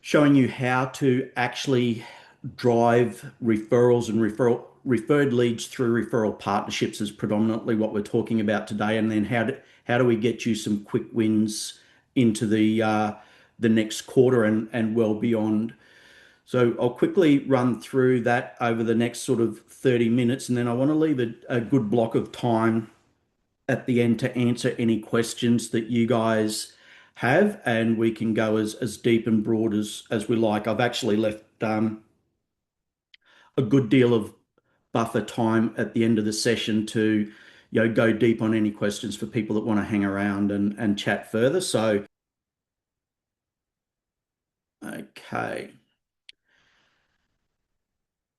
showing you how to actually drive referrals and referred leads through referral partnerships is predominantly what we're talking about today. And then how do we get you some quick wins into the next quarter and well beyond. So I'll quickly run through that over the next sort of 30 minutes, and then I want to leave a good block of time at the end to answer any questions that you guys have, and we can go as deep and broad as we like. I've actually left a good deal of buffer time at the end of the session to go deep on any questions for people that want to hang around and chat further. So, okay.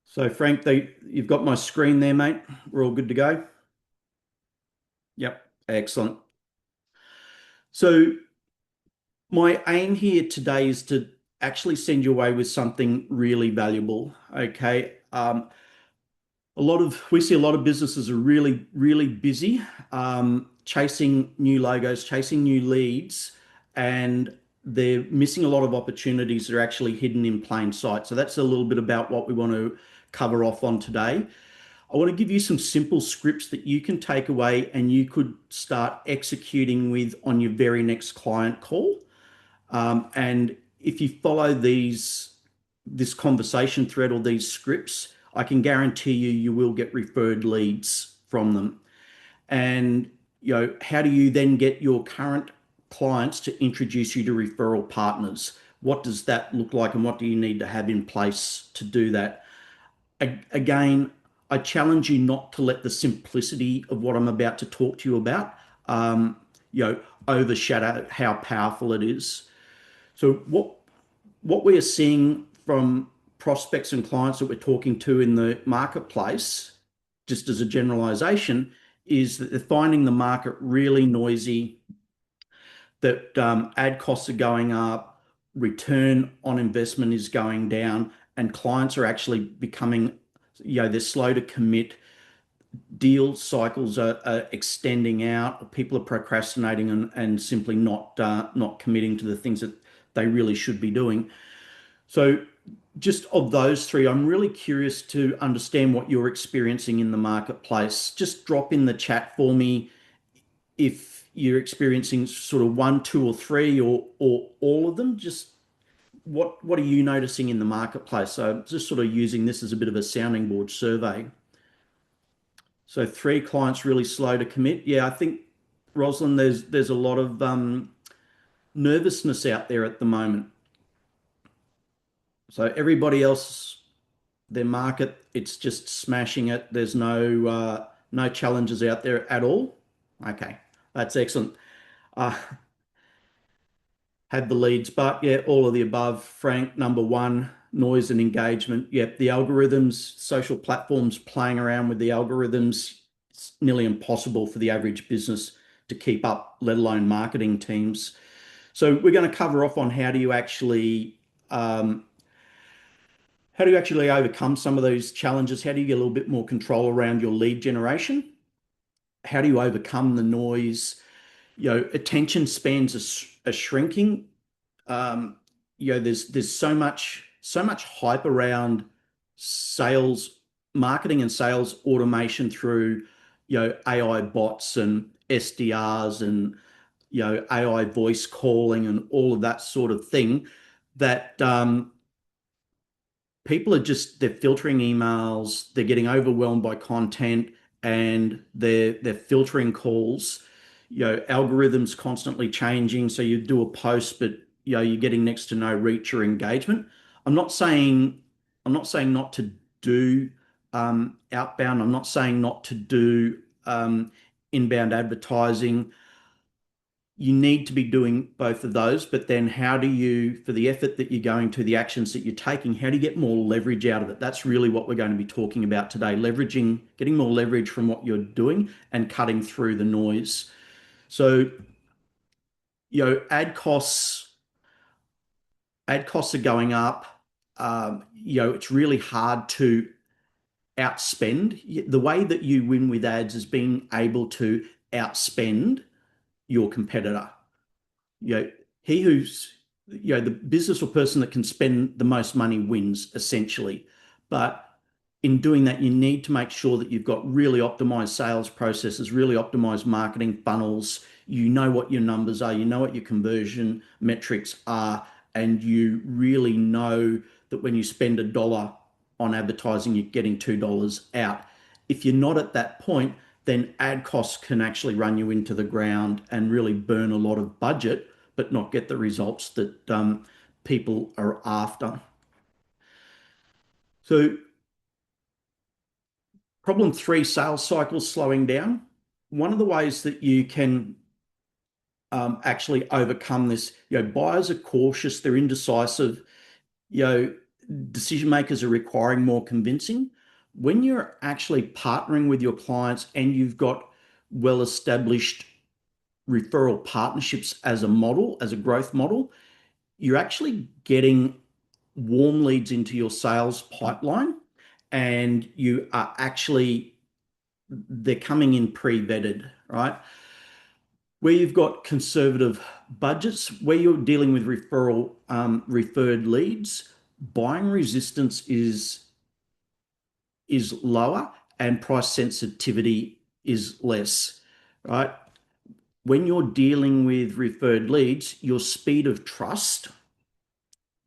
So Frank, you've got my screen there, mate. We're all good to go? Yep, excellent. So my aim here today is to actually send you away with something really valuable. Okay. We see a lot of businesses are really, really busy chasing new logos, chasing new leads, and they're missing a lot of opportunities that are actually hidden in plain sight. So that's a little bit about what we want to cover off on today. I want to give you some simple scripts that you can take away and you could start executing with on your very next client call. And if you follow this conversation thread or these scripts, I can guarantee you will get referred leads from them. And how do you then get your current clients to introduce you to referral partners? What does that look like, and what do you need to have in place to do that? Again, I challenge you not to let the simplicity of what I'm about to talk to you about, overshadow how powerful it is. So what we are seeing from prospects and clients that we're talking to in the marketplace, just as a generalization, is that they're finding the market really noisy, that ad costs are going up, return on investment is going down, and clients are actually becoming, they're slow to commit. Deal cycles are extending out. People are procrastinating and simply not committing to the things that they really should be doing. So just of those three, I'm really curious to understand what you're experiencing in the marketplace. Just drop in the chat for me if you're experiencing sort of one, two, or three, or all of them. Just what are you noticing in the marketplace? So just sort of using this as a bit of a sounding board survey. So 3 clients really slow to commit. Yeah, I think, Rosalind, there's a lot of nervousness out there at the moment. So everybody else, their market, it's just smashing it. There's no challenges out there at all. Okay, that's excellent. Have the leads, but yeah, all of the above. Frank, number one, noise and engagement. Yep, the algorithms, social platforms playing around with the algorithms. It's nearly impossible for the average business to keep up, let alone marketing teams. So we're going to cover off on how do you actually overcome some of those challenges? How do you get a little bit more control around your lead generation? How do you overcome the noise? Attention spans are shrinking. There's so much hype around sales marketing and sales automation through AI bots and SDRs and AI voice calling and all of that sort of thing that people they're filtering emails, they're getting overwhelmed by content, and they're filtering calls. Algorithms constantly changing. So you do a post, but you're getting next to no reach or engagement. I'm not saying not to do outbound. I'm not saying not to do inbound advertising. You need to be doing both of those, but then how do you, for the effort that you're going to, the actions that you're taking, how do you get more leverage out of it? That's really what we're going to be talking about today, getting more leverage from what you're doing and cutting through the noise. So, ad costs are going up. It's really hard to outspend. The way that you win with ads is being able to outspend your competitor. You know, he who's the business or person that can spend the most money wins essentially. But in doing that, you need to make sure that you've got really optimized sales processes, really optimized marketing funnels. You know what your numbers are, you know what your conversion metrics are, and you really know that when you spend $1 on advertising, you're getting $2 out. If you're not at that point, then ad costs can actually run you into the ground and really burn a lot of budget, but not get the results that people are after. So, problem three, sales cycles slowing down. One of the ways that you can actually overcome this, buyers are cautious, they're indecisive, you know, decision makers are requiring more convincing. When you're actually partnering with your clients and you've got well established referral partnerships as a model, as a growth model, you're actually getting warm leads into your sales pipeline, and you are actually, they're coming in pre-vetted, right? Where you've got conservative budgets, where you're dealing with referred leads, buying resistance is lower and price sensitivity is less, right? When you're dealing with referred leads, your speed of trust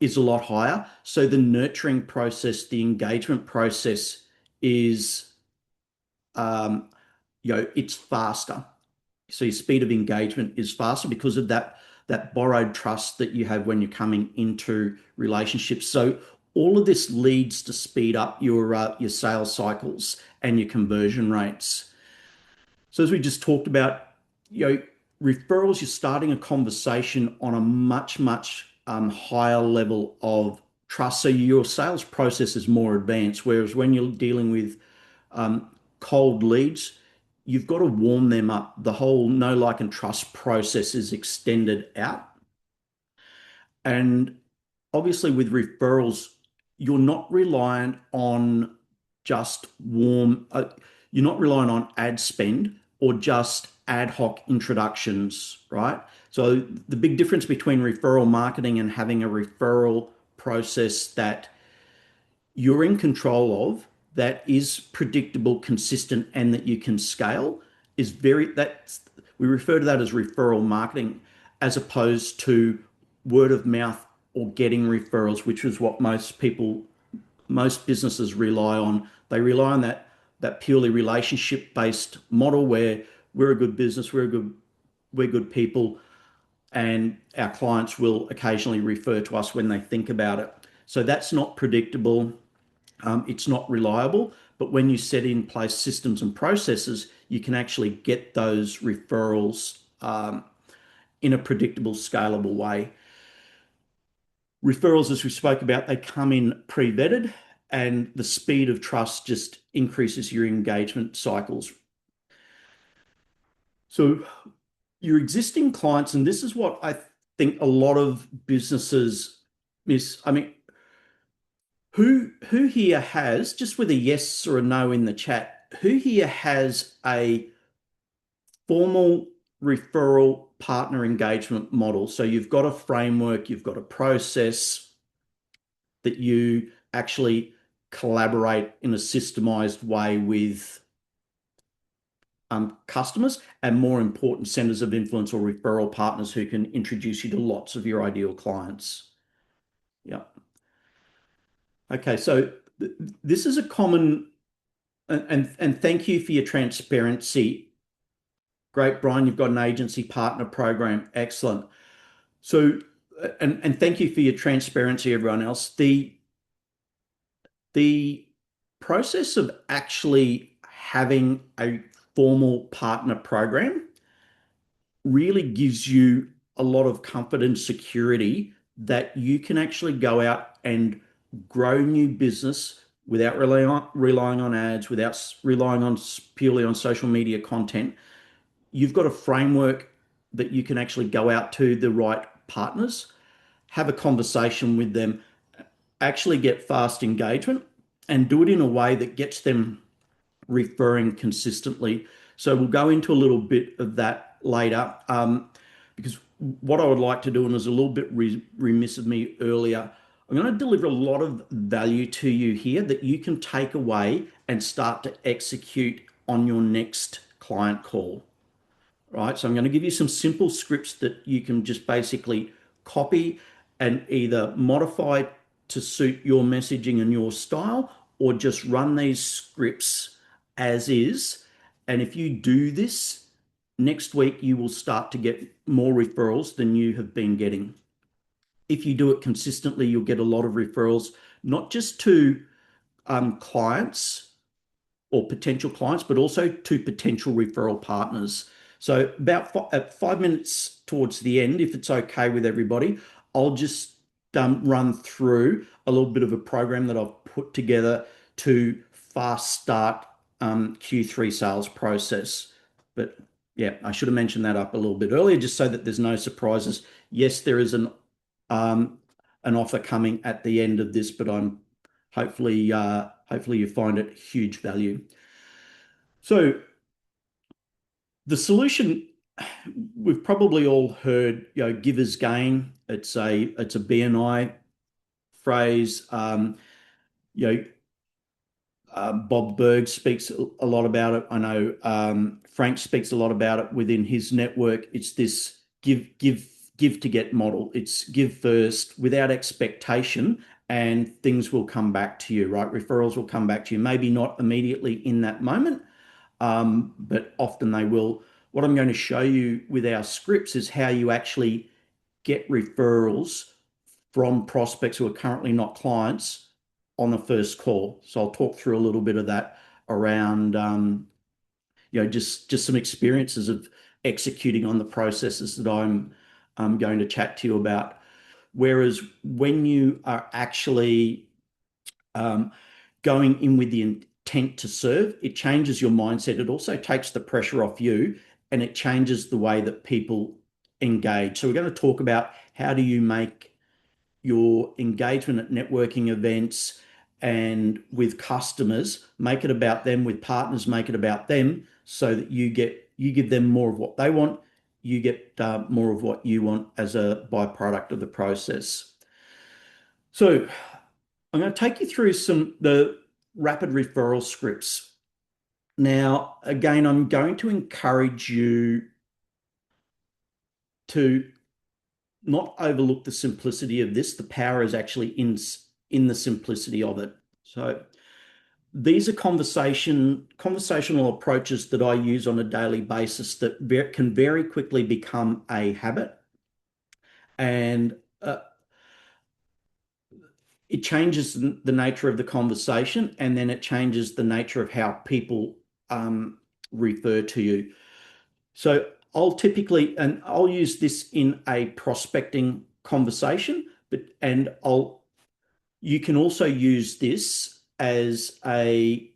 is a lot higher. So the nurturing process, the engagement process is, um, it's faster. So your speed of engagement is faster because of that borrowed trust that you have when you're coming into relationships. So all of this leads to speed up your sales cycles and your conversion rates. So as we just talked about, you know, referrals, you're starting a conversation on a much higher level of trust. So your sales process is more advanced. Whereas when you're dealing with um, cold leads, you've got to warm them up. The whole know, like, and trust process is extended out. And obviously, with referrals, you're not reliant on just you're not relying on ad spend or just ad hoc introductions, right? So, the big difference between referral marketing and having a referral process that you're in control of, that is predictable, consistent, and that you can scale is that's we refer to that as referral marketing, as opposed to word of mouth or getting referrals, which is what most businesses rely on. They rely on that purely relationship based model where we're a good business, we're good people, and our clients will occasionally refer to us when they think about it. So that's not predictable. It's not reliable, but when you set in place systems and processes, you can actually get those referrals in a predictable, scalable way. Referrals, as we spoke about, they come in pre-vetted, and the speed of trust just increases your engagement cycles. So your existing clients, and this is what I think a lot of businesses miss. I mean, who here has, just with a yes or a no in the chat, who here has a formal referral partner engagement model? So you've got a framework, you've got a process that you actually collaborate in a systemized way with customers, and more important, centers of influence or referral partners who can introduce you to lots of your ideal clients. Yeah. Okay, so this is a common, and thank you for your transparency. Great, Brian, you've got an agency partner program. Excellent. So, and thank you for your transparency, everyone else. The process of actually having a formal partner program really gives you a lot of comfort and security that you can actually go out and grow new business without relying on ads, without relying on purely on social media content. You've got a framework that you can actually go out to the right partners, have a conversation with them, actually get fast engagement, and do it in a way that gets them referring consistently. So we'll go into a little bit of that later, because what I would like to do, and was a little bit remiss of me earlier, I'm going to deliver a lot of value to you here that you can take away and start to execute on your next client call. Right? So I'm going to give you some simple scripts that you can just basically copy and either modify to suit your messaging and your style, or just run these scripts as is. And if you do this, next week you will start to get more referrals than you have been getting. If you do it consistently, you'll get a lot of referrals, not just to clients or potential clients, but also to potential referral partners. So about at 5 minutes towards the end, if it's okay with everybody, I'll just run through a little bit of a program that I've put together to fast start Q3 sales process. But yeah, I should have mentioned that up a little bit earlier, just so that there's no surprises. Yes, there is an offer coming at the end of this, but I'm hopefully you find it huge value. So the solution, we've probably all heard, givers gain. It's a BNI phrase. Bob Berg speaks a lot about it. I know Frank speaks a lot about it within his network. It's this give to get model. It's give first without expectation, and things will come back to you, right? Referrals will come back to you. Maybe not immediately in that moment, but often they will. What I'm going to show you with our scripts is how you actually get referrals from prospects who are currently not clients on the first call. So I'll talk through a little bit of that around, just some experiences of executing on the processes that I'm going to chat to you about. Whereas when you are actually going in with the intent to serve, it changes your mindset. It also takes the pressure off you, and it changes the way that people engage. So we're going to talk about how do you make your engagement at networking events and with customers, make it about them, with partners, make it about them, so that you give them more of what they want, you get more of what you want as a byproduct of the process. So I'm going to take you through the rapid referral scripts. Now, again, I'm going to encourage you to not overlook the simplicity of this. The power is actually in the simplicity of it. So these are conversational approaches that I use on a daily basis that can very quickly become a habit, and it changes the nature of the conversation, and then it changes the nature of how people refer to you. So I'll use this in a prospecting conversation, you can also use this as a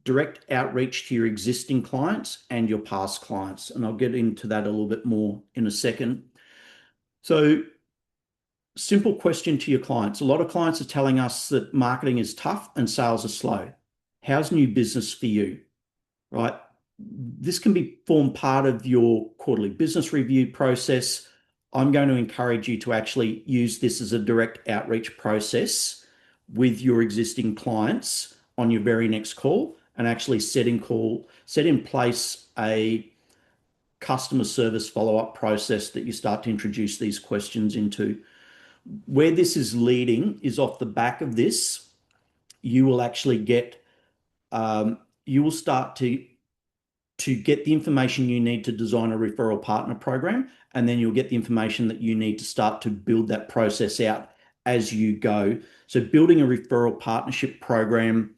direct outreach to your existing clients and your past clients. And I'll get into that a little bit more in a second. So, simple question to your clients. A lot of clients are telling us that marketing is tough and sales are slow. How's new business for you? Right? This can form part of your quarterly business review process. I'm going to encourage you to actually use this as a direct outreach process with your existing clients on your very next call, and actually set in place a customer service follow-up process that you start to introduce these questions into. Where this is leading is off the back of this, you will actually you will start to get the information you need to design a referral partner program, and then you'll get the information that you need to start to build that process out as you go. So building a referral partnership program,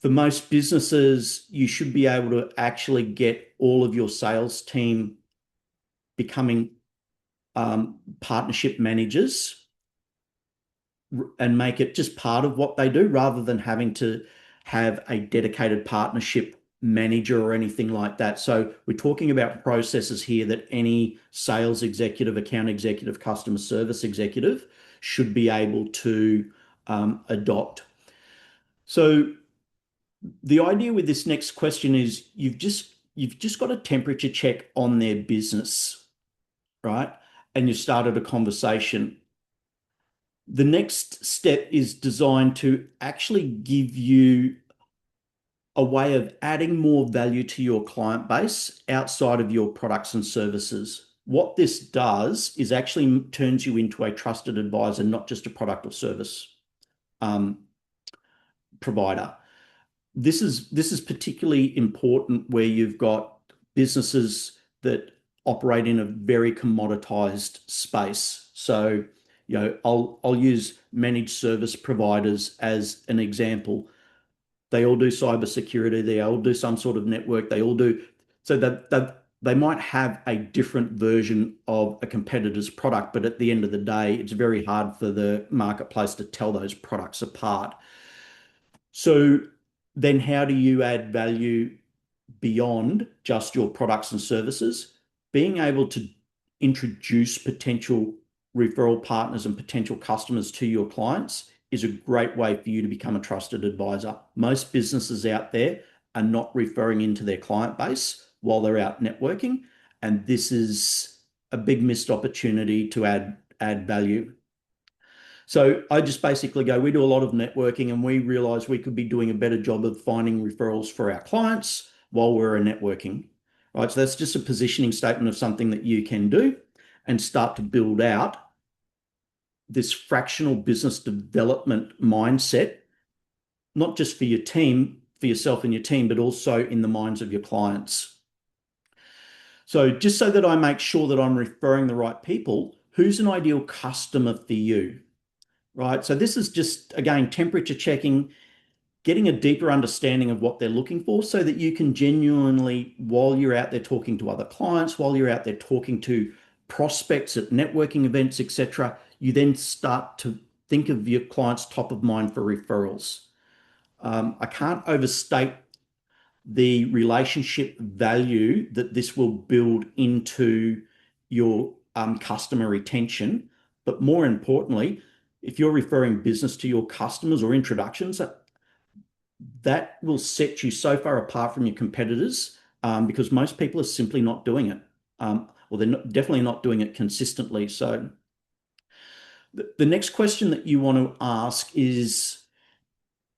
for most businesses, you should be able to actually get all of your sales team becoming partnership managers and make it just part of what they do, rather than having to have a dedicated partnership manager or anything like that. So we're talking about processes here that any sales executive, account executive, customer service executive should be able to adopt. So the idea with this next question is you've you've just got a temperature check on their business, right? And you started a conversation. The next step is designed to actually give you a way of adding more value to your client base outside of your products and services. What this does is actually turns you into a trusted advisor, not just a product or service um, provider. This is particularly important where you've got businesses that operate in a very commoditized space. So, I'll use managed service providers as an example. They all do cybersecurity. They all do some sort of network. They all do so that they might have a different version of a competitor's product, but at the end of the day, it's very hard for the marketplace to tell those products apart. So then how do you add value beyond just your products and services? Being able to introduce potential referral partners and potential customers to your clients is a great way for you to become a trusted advisor. Most businesses out there are not referring into their client base while they're out networking, and this is a big missed opportunity to add value. So I just basically go, we do a lot of networking and we realize we could be doing a better job of finding referrals for our clients while we're networking, right? So that's just a positioning statement of something that you can do and start to build out this fractional business development mindset, not just for your team, for yourself and your team, but also in the minds of your clients. So just so that I make sure that I'm referring the right people, who's an ideal customer for you? Right. So this is just, again, temperature checking, getting a deeper understanding of what they're looking for so that you can genuinely, while you're out there talking to other clients, while you're out there talking to prospects at networking events, etc., you then start to think of your clients top of mind for referrals. I can't overstate the relationship value that this will build into your customer retention. But more importantly, if you're referring business to your customers or introductions, that will set you so far apart from your competitors because most people are simply not doing it. Well, they're definitely not doing it consistently. So the next question that you want to ask is,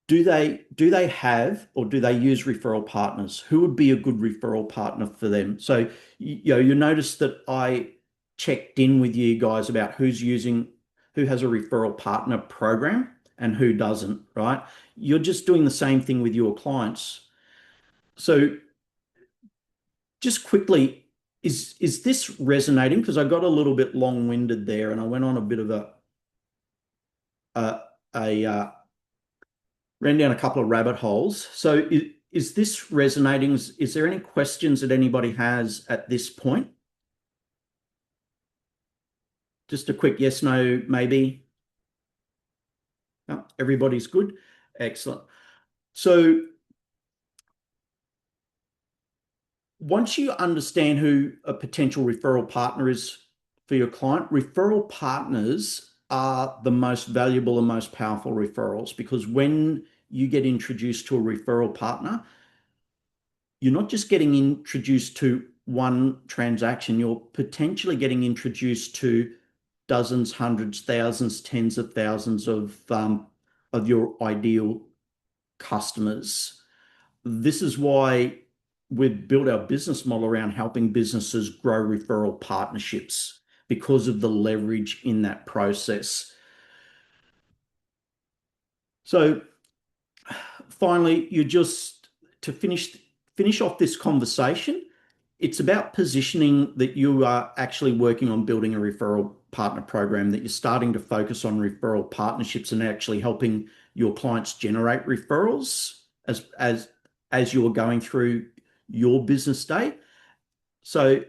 do they have or do they use referral partners? Who would be a good referral partner for them? So you notice that I checked in with you guys about who has a referral partner program and who doesn't, right? You're just doing the same thing with your clients. So just quickly, is this resonating? Because I got a little bit long-winded there and I went on a bit of a ran down a couple of rabbit holes. So is this resonating? Is there any questions that anybody has at this point? Just a quick yes, no, maybe. No, everybody's good. Excellent. So once you understand who a potential referral partner is for your client, referral partners are the most valuable and most powerful referrals because when you get introduced to a referral partner, you're not just getting introduced to one transaction, you're potentially getting introduced to dozens, hundreds, thousands, tens of thousands of your ideal customers. This is why we've built our business model around helping businesses grow referral partnerships because of the leverage in that process. So finally, to finish off this conversation, it's about positioning that you are actually working on building a referral partner program, that you're starting to focus on referral partnerships and actually helping your clients generate referrals as you're going through your business day. So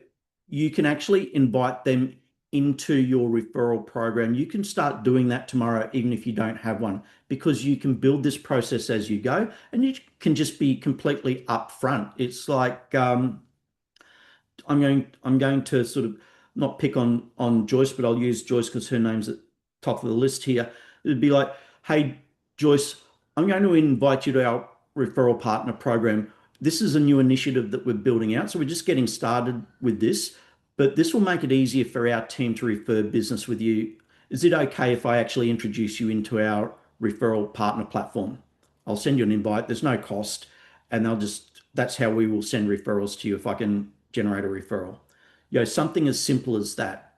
you can actually invite them into your referral program. You can start doing that tomorrow, even if you don't have one, because you can build this process as you go and you can just be completely upfront. It's like, I'm going to sort of not pick on Joyce, but I'll use Joyce because her name's at the top of the list here. It'd be like, hey, Joyce, I'm going to invite you to our referral partner program. this is a new initiative that we're building out. So we're just getting started with this, but this will make it easier for our team to refer business with you. Is it okay if I actually introduce you into our referral partner platform? I'll send you an invite. There's no cost, and that's how we will send referrals to you if I can generate a referral. Something as simple as that.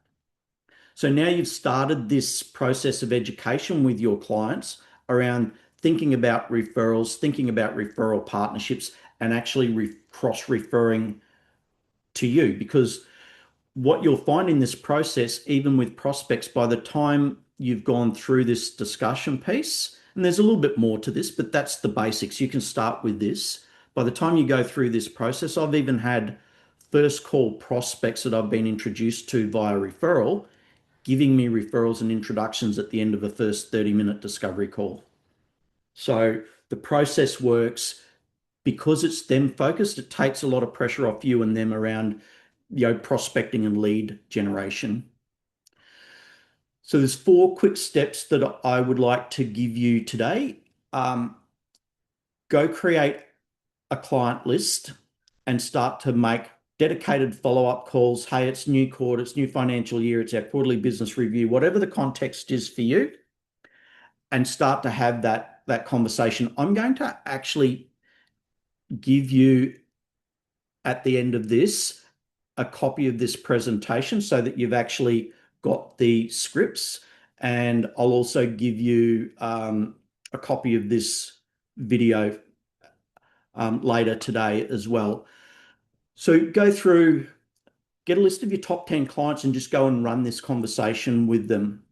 So now you've started this process of education with your clients around thinking about referrals, thinking about referral partnerships, and actually cross-referring to you. Because what you'll find in this process, even with prospects, by the time you've gone through this discussion piece, and there's a little bit more to this, but that's the basics. You can start with this. By the time you go through this process, I've even had first call prospects that I've been introduced to via referral, giving me referrals and introductions at the end of a first 30-minute discovery call. So the process works because it's them focused. It takes a lot of pressure off you and them around, prospecting and lead generation. So there's 4 quick steps that I would like to give you today. Go create a client list and start to make dedicated follow-up calls. Hey, it's new quarter, it's new financial year, it's our quarterly business review, whatever the context is for you, and start to have that conversation. I'm going to actually give you at the end of this a copy of this presentation so that you've actually got the scripts, and I'll also give you a copy of this video later today as well. So go through, get a list of your top 10 clients and just go and run this conversation with them.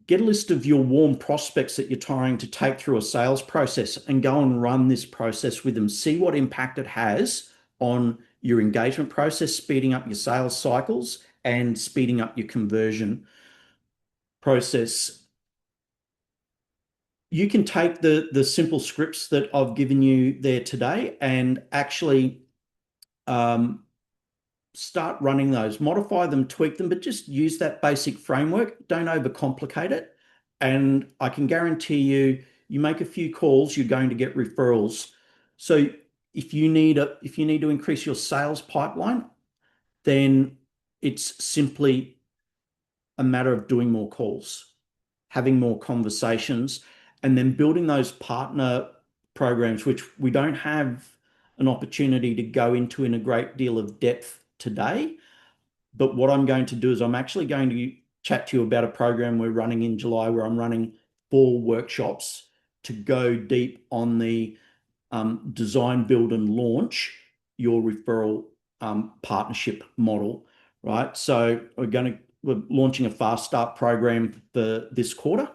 Get a list of your warm prospects that you're trying to take through a sales process and go and run this process with them. See what impact it has on your engagement process, speeding up your sales cycles and speeding up your conversion process. You can take the simple scripts that I've given you there today and actually start running those, modify them, tweak them, but just use that basic framework. Don't overcomplicate it. And I can guarantee you, you make a few calls, you're going to get referrals. So if you need to increase your sales pipeline, then it's simply a matter of doing more calls, having more conversations, and then building those partner programs, which we don't have an opportunity to go into in a great deal of depth today. But what I'm going to do is I'm actually going to chat to you about a program we're running in July where I'm running 4 workshops to go deep on the design, build, and launch your referral partnership model, right? So we're launching a fast start program for this quarter.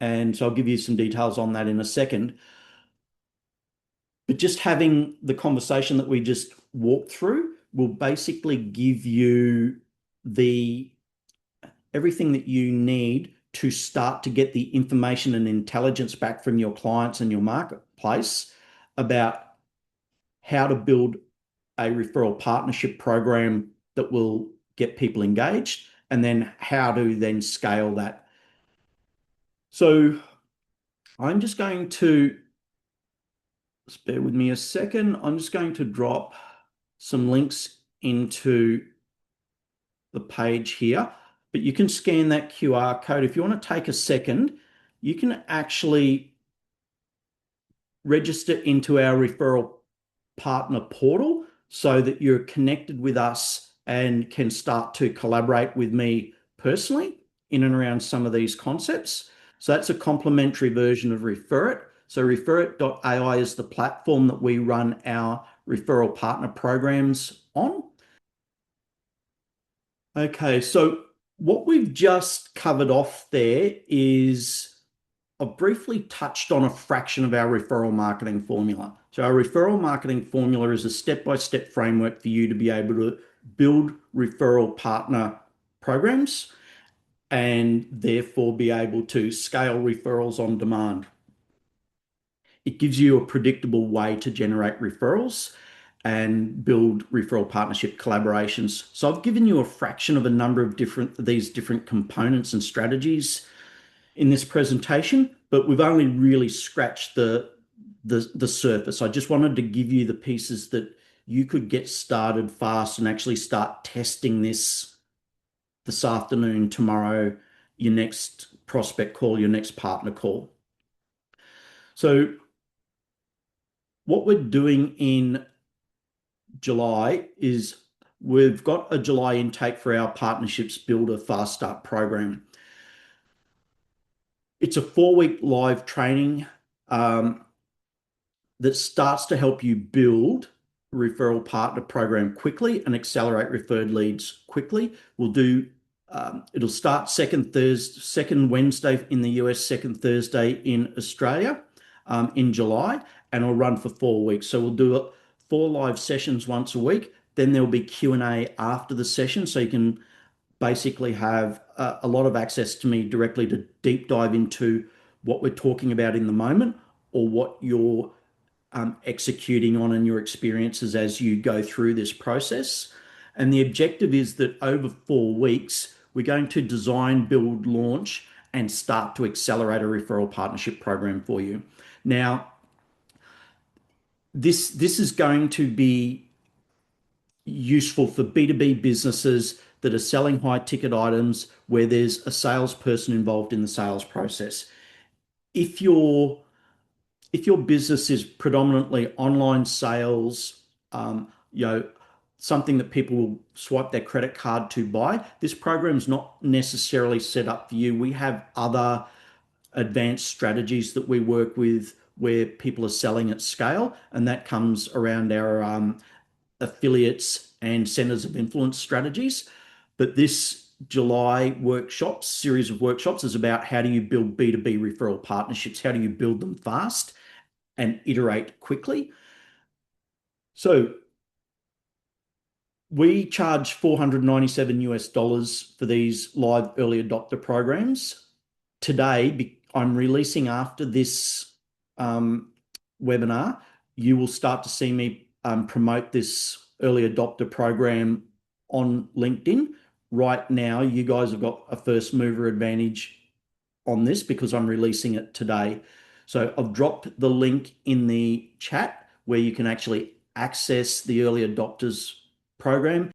And so I'll give you some details on that in a second. But just having the conversation that we just walked through will basically give you everything that you need to start to get the information and intelligence back from your clients and your marketplace about how to build a referral partnership program that will get people engaged, and then how to then scale that. So I'm just going to, just bear with me a second. I'm just going to drop some links into the page here, but you can scan that QR code. If you want to take a second, you can actually register into our referral partner portal so that you're connected with us and can start to collaborate with me personally in and around some of these concepts. So that's a complimentary version of Referit. So Referit.ai is the platform that we run our referral partner programs on. Okay, so what we've just covered off there is I've briefly touched on a fraction of our referral marketing formula. So our referral marketing formula is a step-by-step framework for you to be able to build referral partner programs and therefore be able to scale referrals on demand. It gives you a predictable way to generate referrals and build referral partnership collaborations. So I've given you a fraction of a number of these different components and strategies in this presentation, but we've only really scratched the the surface. I just wanted to give you the pieces that you could get started fast and actually start testing this afternoon, tomorrow, your next prospect call, your next partner call. So what we're doing in July is we've got a July intake for our Partnerships Builder Fast Start program. It's a 4-week live training that starts to help you build a referral partner program quickly and accelerate referred leads quickly. It'll start second Wednesday in the US, second Thursday in Australia in July, and it'll run for 4 weeks. So we'll do 4 live sessions once a week. Then there'll be Q&A after the session, so you can basically have a lot of access to me directly to deep dive into what we're talking about in the moment or what you're executing on and your experiences as you go through this process. And the objective is that over 4 weeks, we're going to design, build, launch, and start to accelerate a referral partnership program for you. Now, this is going to be useful for B2B businesses that are selling high ticket items where there's a salesperson involved in the sales process. If your business is predominantly online sales, something that people will swipe their credit card to buy, this program is not necessarily set up for you. We have other advanced strategies that we work with where people are selling at scale, and that comes around our affiliates and centers of influence strategies. But this July series of workshops is about how do you build B2B referral partnerships? How do you build them fast and iterate quickly? So we charge $497 for these live early adopter programs. Today, I'm releasing after this webinar, you will start to see me promote this early adopter program on LinkedIn. Right now, you guys have got a first mover advantage on this because I'm releasing it today. So I've dropped the link in the chat where you can actually access the early adopters program.